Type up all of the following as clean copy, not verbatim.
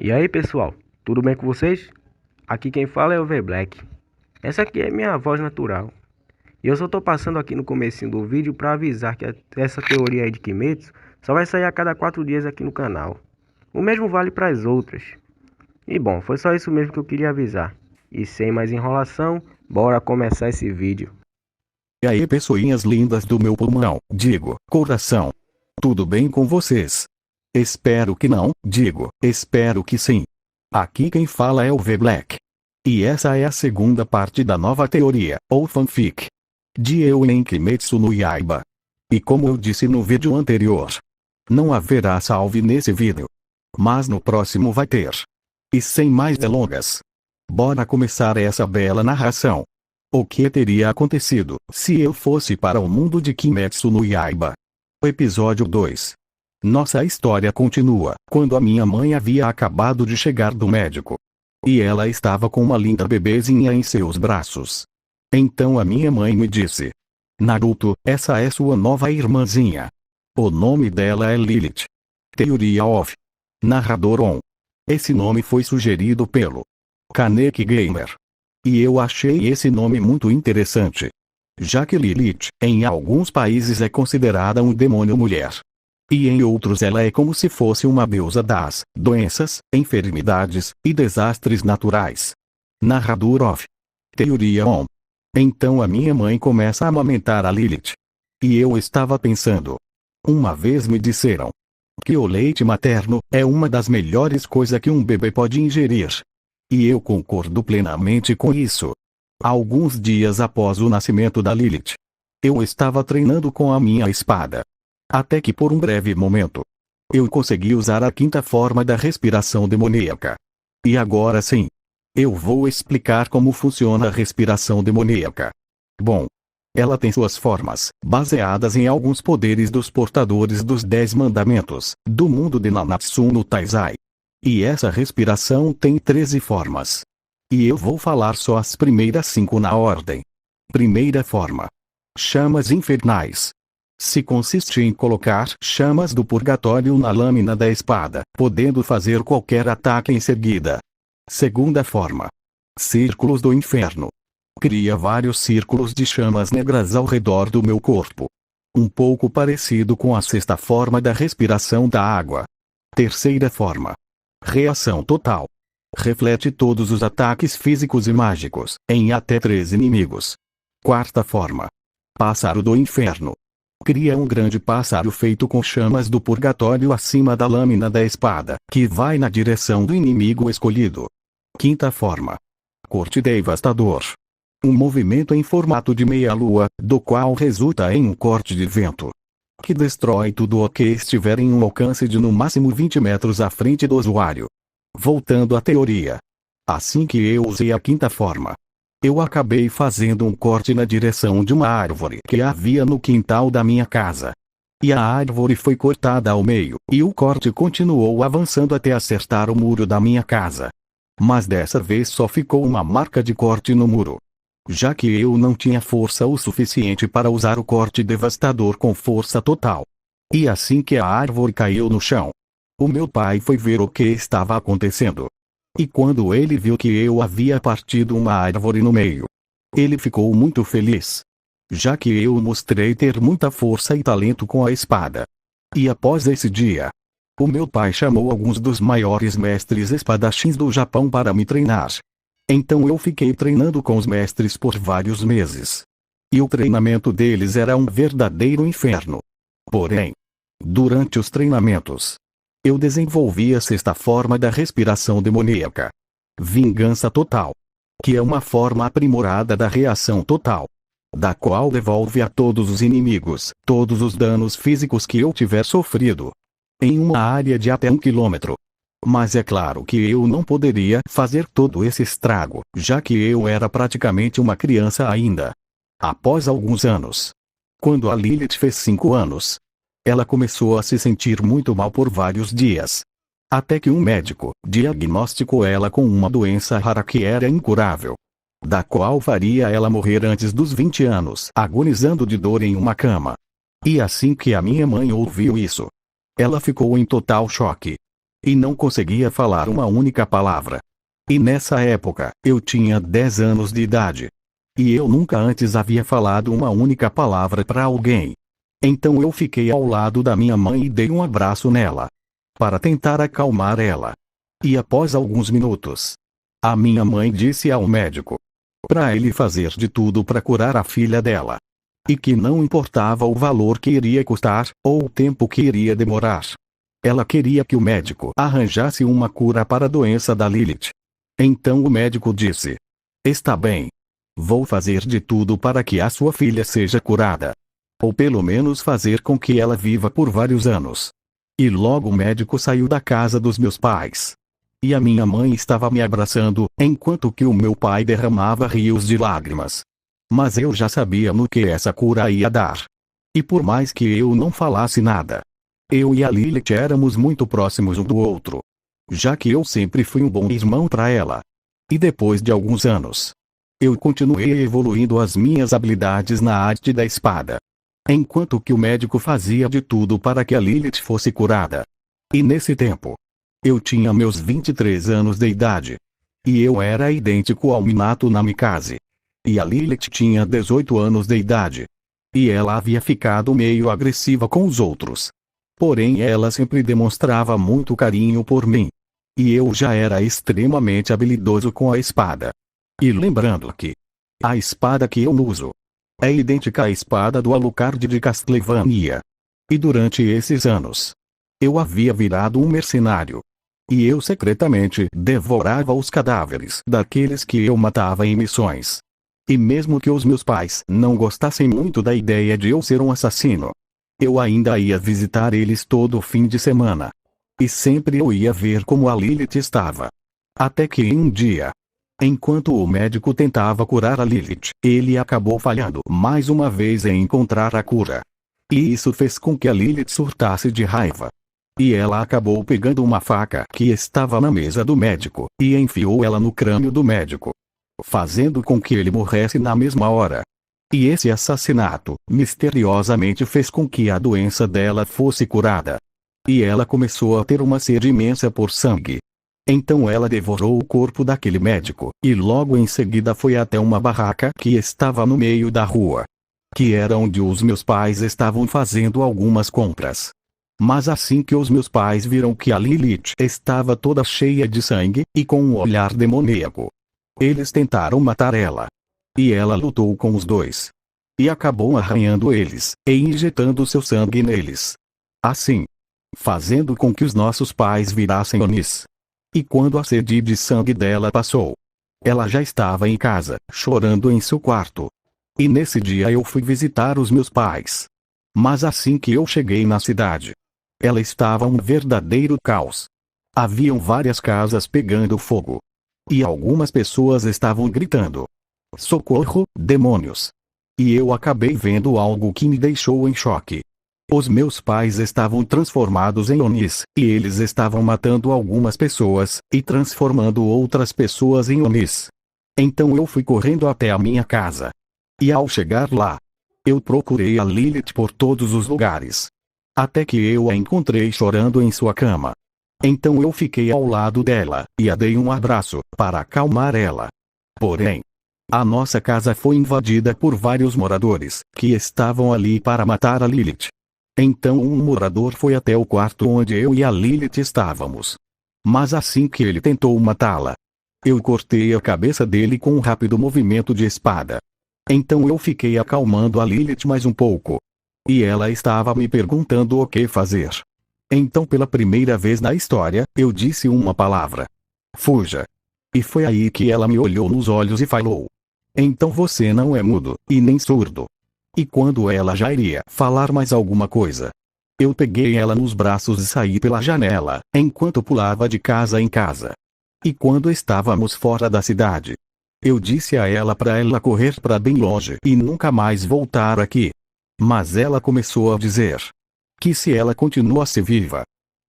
E aí pessoal, tudo bem com vocês? Aqui quem fala é o V-Black. Essa aqui é minha voz natural. E eu só tô passando aqui no comecinho do vídeo para avisar que essa teoria aí de Kimetsu só vai sair a cada 4 dias aqui no canal. O mesmo vale para as outras. E bom, foi só isso mesmo que eu queria avisar. E sem mais enrolação, bora começar esse vídeo. E aí pessoinhas lindas do meu pulmão, digo, coração. Tudo bem com vocês? Espero que não, digo, espero que sim. Aqui quem fala é o V-Black. E essa é a segunda parte da nova teoria, ou fanfic, de Eulen Kimetsu no Yaiba. E como eu disse no vídeo anterior, não haverá salve nesse vídeo. Mas no próximo vai ter. E sem mais delongas, bora começar essa bela narração. O que teria acontecido se eu fosse para o mundo de Kimetsu no Yaiba? Episódio 2. Nossa história continua quando a minha mãe havia acabado de chegar do médico. E ela estava com uma linda bebezinha em seus braços. Então a minha mãe me disse: Naruto, essa é sua nova irmãzinha. O nome dela é Lilith. Teoria of. Narrador on. Esse nome foi sugerido pelo Kaneki Gamer. E eu achei esse nome muito interessante. Já que Lilith, em alguns países é considerada um demônio mulher. E em outros ela é como se fosse uma deusa das doenças, enfermidades e desastres naturais. Narrador of. Teoria on. Então a minha mãe começa a amamentar a Lilith. E eu estava pensando. Uma vez me disseram que o leite materno é uma das melhores coisas que um bebê pode ingerir. E eu concordo plenamente com isso. Alguns dias após o nascimento da Lilith, eu estava treinando com a minha espada. Até que por um breve momento, eu consegui usar a quinta forma da respiração demoníaca. E agora sim, eu vou explicar como funciona a respiração demoníaca. Bom, ela tem suas formas, baseadas em alguns poderes dos portadores dos 10 mandamentos, do mundo de Nanatsu no Taizai. E essa respiração tem 13 formas. E eu vou falar só as primeiras 5 na ordem. Primeira forma: chamas infernais. Se consiste em colocar chamas do purgatório na lâmina da espada, podendo fazer qualquer ataque em seguida. Segunda forma: círculos do inferno. Cria vários círculos de chamas negras ao redor do meu corpo. Um pouco parecido com a sexta forma da respiração da água. Terceira forma: reação total. Reflete todos os ataques físicos e mágicos, em até 3 inimigos. Quarta forma: pássaro do inferno. Cria um grande pássaro feito com chamas do purgatório acima da lâmina da espada, que vai na direção do inimigo escolhido. Quinta forma: corte devastador. Um movimento em formato de meia-lua, do qual resulta em um corte de vento, que destrói tudo o que estiver em um alcance de no máximo 20 metros à frente do usuário. Voltando à teoria. Assim que eu usei a quinta forma, eu acabei fazendo um corte na direção de uma árvore que havia no quintal da minha casa. E a árvore foi cortada ao meio, e o corte continuou avançando até acertar o muro da minha casa. Mas dessa vez só ficou uma marca de corte no muro. Já que eu não tinha força o suficiente para usar o corte devastador com força total. E assim que a árvore caiu no chão, o meu pai foi ver o que estava acontecendo. E quando ele viu que eu havia partido uma árvore no meio, ele ficou muito feliz, já que eu mostrei ter muita força e talento com a espada. E após esse dia, o meu pai chamou alguns dos maiores mestres espadachins do Japão para me treinar. Então eu fiquei treinando com os mestres por vários meses. E o treinamento deles era um verdadeiro inferno. Porém, durante os treinamentos, eu desenvolvi a sexta forma da respiração demoníaca. Vingança total. Que é uma forma aprimorada da reação total, da qual devolve a todos os inimigos todos os danos físicos que eu tiver sofrido, em uma área de até 1 quilômetro. Mas é claro que eu não poderia fazer todo esse estrago, já que eu era praticamente uma criança ainda. Após alguns anos, quando a Lilith fez 5 anos, ela começou a se sentir muito mal por vários dias. Até que um médico diagnosticou ela com uma doença rara que era incurável, da qual faria ela morrer antes dos 20 anos, agonizando de dor em uma cama. E assim que a minha mãe ouviu isso, ela ficou em total choque. e não conseguia falar uma única palavra. E nessa época, eu tinha 10 anos de idade. E eu nunca antes havia falado uma única palavra para alguém. Então eu fiquei ao lado da minha mãe e dei um abraço nela, para tentar acalmar ela. E após alguns minutos, a minha mãe disse ao médico para ele fazer de tudo para curar a filha dela. E que não importava o valor que iria custar, ou o tempo que iria demorar. Ela queria que o médico arranjasse uma cura para a doença da Lilith. Então o médico disse: está bem. Vou fazer de tudo para que a sua filha seja curada. Ou pelo menos fazer com que ela viva por vários anos. E logo o médico saiu da casa dos meus pais. E a minha mãe estava me abraçando, enquanto que o meu pai derramava rios de lágrimas. Mas eu já sabia no que essa cura ia dar. E por mais que eu não falasse nada, eu e a Lilith éramos muito próximos um do outro. Já que eu sempre fui um bom irmão para ela. E depois de alguns anos, eu continuei evoluindo as minhas habilidades na arte da espada. Enquanto que o médico fazia de tudo para que a Lilith fosse curada. E nesse tempo, eu tinha meus 23 anos de idade. E eu era idêntico ao Minato Namikaze. E a Lilith tinha 18 anos de idade. E ela havia ficado meio agressiva com os outros. Porém ela sempre demonstrava muito carinho por mim. E eu já era extremamente habilidoso com a espada. E lembrando que a espada que eu uso é idêntica à espada do Alucard de Castlevania. E durante esses anos, eu havia virado um mercenário. E eu secretamente devorava os cadáveres daqueles que eu matava em missões. E mesmo que os meus pais não gostassem muito da ideia de eu ser um assassino, eu ainda ia visitar eles todo fim de semana. E sempre eu ia ver como a Lilith estava. Até que um dia, enquanto o médico tentava curar a Lilith, ele acabou falhando mais uma vez em encontrar a cura. E isso fez com que a Lilith surtasse de raiva. E ela acabou pegando uma faca que estava na mesa do médico, e enfiou ela no crânio do médico, fazendo com que ele morresse na mesma hora. E esse assassinato, misteriosamente fez com que a doença dela fosse curada. E ela começou a ter uma sede imensa por sangue. Então ela devorou o corpo daquele médico, e logo em seguida foi até uma barraca que estava no meio da rua, que era onde os meus pais estavam fazendo algumas compras. Mas assim que os meus pais viram que a Lilith estava toda cheia de sangue, e com um olhar demoníaco, eles tentaram matar ela. E ela lutou com os dois. E acabou arranhando eles, e injetando seu sangue neles. Assim, fazendo com que os nossos pais virassem Onis. E quando a sede de sangue dela passou, ela já estava em casa, chorando em seu quarto. E nesse dia eu fui visitar os meus pais. Mas assim que eu cheguei na cidade, ela estava um verdadeiro caos. Haviam várias casas pegando fogo. E algumas pessoas estavam gritando: socorro, demônios! E eu acabei vendo algo que me deixou em choque. Os meus pais estavam transformados em Onis, e eles estavam matando algumas pessoas, e transformando outras pessoas em Onis. Então eu fui correndo até a minha casa. E ao chegar lá, eu procurei a Lilith por todos os lugares. Até que eu a encontrei chorando em sua cama. Então eu fiquei ao lado dela, e a dei um abraço, para acalmar ela. Porém, a nossa casa foi invadida por vários moradores, que estavam ali para matar a Lilith. Então um morador foi até o quarto onde eu e a Lilith estávamos. Mas assim que ele tentou matá-la, eu cortei a cabeça dele com um rápido movimento de espada. Então eu fiquei acalmando a Lilith mais um pouco. E ela estava me perguntando o que fazer. Então pela primeira vez na história, eu disse uma palavra: fuja. E foi aí que ela me olhou nos olhos e falou: então você não é mudo, e nem surdo. E quando ela já iria falar mais alguma coisa, eu peguei ela nos braços e saí pela janela, enquanto pulava de casa em casa. E quando estávamos fora da cidade, eu disse a ela para ela correr para bem longe e nunca mais voltar aqui. Mas ela começou a dizer que se ela continuasse viva,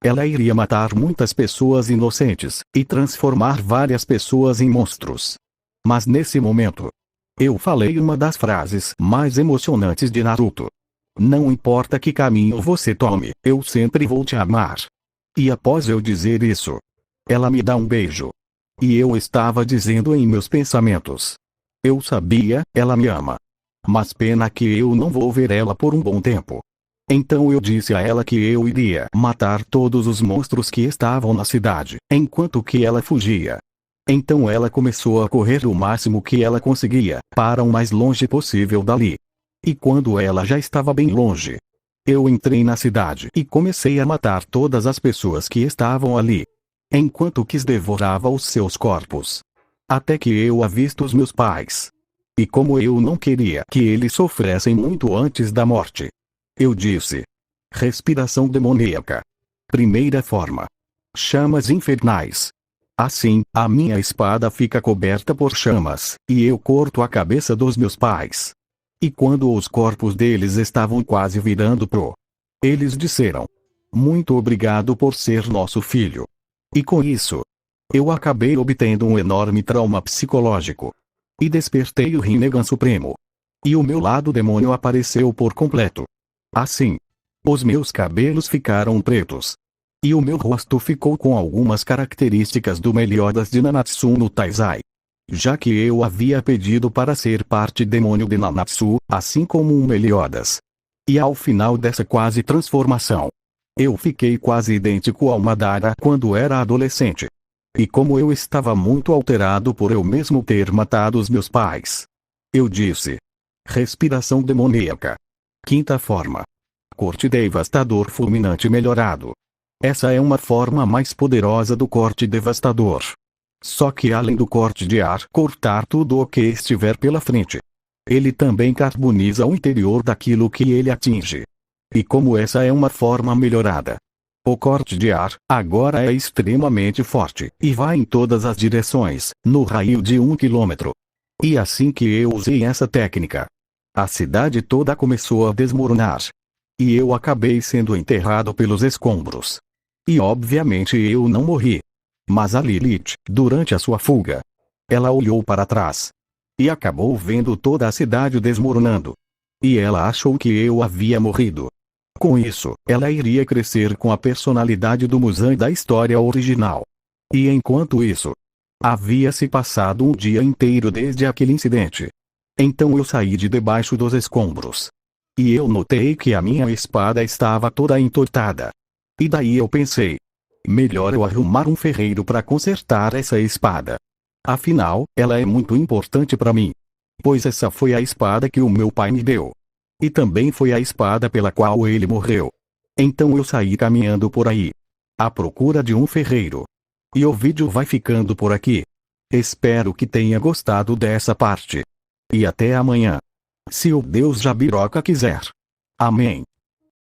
ela iria matar muitas pessoas inocentes, e transformar várias pessoas em monstros. Mas nesse momento, eu falei uma das frases mais emocionantes de Naruto: não importa que caminho você tome, eu sempre vou te amar. E após eu dizer isso, ela me dá um beijo. E eu estava dizendo em meus pensamentos: eu sabia, ela me ama. Mas pena que eu não vou ver ela por um bom tempo. Então eu disse a ela que eu iria matar todos os monstros que estavam na cidade, enquanto que ela fugia. Então ela começou a correr o máximo que ela conseguia, para o mais longe possível dali. E quando ela já estava bem longe, eu entrei na cidade e comecei a matar todas as pessoas que estavam ali, enquanto que devorava os seus corpos. Até que eu avisto os meus pais. E como eu não queria que eles sofressem muito antes da morte, eu disse: respiração demoníaca. Primeira forma: chamas infernais. Assim, a minha espada fica coberta por chamas, e eu corto a cabeça dos meus pais. E quando os corpos deles estavam quase virando pro, eles disseram: muito obrigado por ser nosso filho. E com isso, eu acabei obtendo um enorme trauma psicológico. E despertei o Rinnegan Supremo. E o meu lado demônio apareceu por completo. Assim, os meus cabelos ficaram pretos. E o meu rosto ficou com algumas características do Meliodas de Nanatsu no Taizai. Já que eu havia pedido para ser parte demônio de Nanatsu, assim como um Meliodas. E ao final dessa quase transformação, eu fiquei quase idêntico ao Madara quando era adolescente. E como eu estava muito alterado por eu mesmo ter matado os meus pais, eu disse: respiração demoníaca. Quinta forma: corte devastador fulminante melhorado. Essa é uma forma mais poderosa do corte devastador. Só que além do corte de ar cortar tudo o que estiver pela frente, ele também carboniza o interior daquilo que ele atinge. E como essa é uma forma melhorada, o corte de ar agora é extremamente forte e vai em todas as direções, no raio de 1 quilômetro. E assim que eu usei essa técnica, a cidade toda começou a desmoronar. E eu acabei sendo enterrado pelos escombros. E obviamente eu não morri. Mas a Lilith, durante a sua fuga, ela olhou para trás. E acabou vendo toda a cidade desmoronando. E ela achou que eu havia morrido. Com isso, ela iria crescer com a personalidade do Muzan da história original. E enquanto isso, havia se passado um dia inteiro desde aquele incidente. Então eu saí de debaixo dos escombros. E eu notei que a minha espada estava toda entortada. E daí eu pensei: melhor eu arrumar um ferreiro para consertar essa espada. Afinal, ela é muito importante para mim. Pois essa foi a espada que o meu pai me deu. E também foi a espada pela qual ele morreu. Então eu saí caminhando por aí, à procura de um ferreiro. E o vídeo vai ficando por aqui. Espero que tenha gostado dessa parte. E até amanhã, se o Deus Jabiroca quiser. Amém.